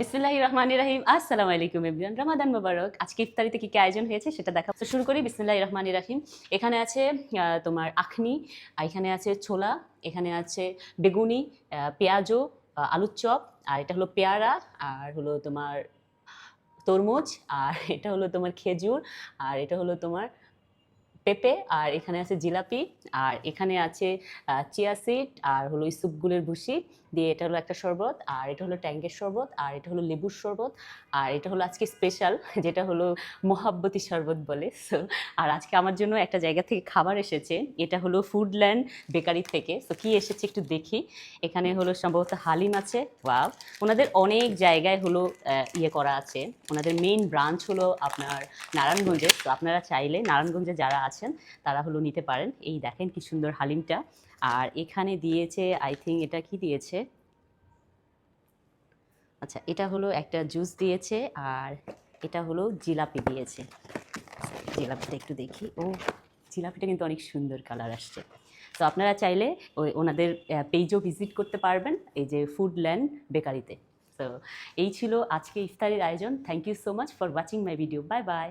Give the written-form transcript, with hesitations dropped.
বিসমিল্লাহির রহমানির রহিম। আসসালামু আলাইকুম এভরিওয়ান। রমাদান মোবারক। আজকে ইফতারিতে কি কি আয়োজন হয়েছে সেটা দেখা। তো শুরু করি বিসমিল্লাহির রহমানির রহিম। এখানে আছে তোমার আখনি, আর এখানে আছে ছোলা, এখানে আছে বেগুনি, পেঁয়াজু, আলুর চপ, আর এটা হলো পেয়ারা, আর হলো তোমার তরমুজ, আর এটা হলো তোমার খেজুর, আর এটা হলো তোমার পেঁপে, আর এখানে আছে জিলাপি, আর এখানে আছে চিয়া সিড, আর হলো ইসুপগুলের ভুসি দিয়ে এটা হলো একটা শরবত, আর এটা হলো ট্যাঙ্গের শরবত, আর এটা হলো লেবুর শরবত, আর এটা হলো আজকে স্পেশাল যেটা হলো মোহাব্বতি শরবত বলে। সো আর আজকে আমার জন্য একটা জায়গা থেকে খাবার এসেছে, এটা হলো ফুডল্যান্ড বেকারি থেকে। সো কি এসেছে একটু দেখি। এখানে হলো সম্ভবত হালিম আছে। ওয়াও, ওনাদের অনেক জায়গায় হলো ইয়ে করা আছে। ওনাদের মেইন ব্রাঞ্চ হলো আপনার নারায়ণগঞ্জে। তো আপনারা চাইলে নারায়ণগঞ্জে যারা আছেন তারা হলো নিতে পারেন। এই দেখেন কি সুন্দর হালিমটা। আর এখানে দিয়েছে, আই থিঙ্ক এটা কি দিয়েছে, আচ্ছা এটা হলো একটা জুস দিয়েছে, আর এটা হলো জিলাপি দিয়েছে। জিলাপিটা একটু দেখি। ও, জিলাপিটা কিন্তু অনেক সুন্দর কালার আসছে। তো আপনারা চাইলে ওনাদের পেজও ভিজিট করতে পারবেন, এই যে ফুডল্যান্ড বেকারিতে। তো এই ছিল আজকে ইফতারির আয়োজন। Thank you so much for watching my video. Bye by.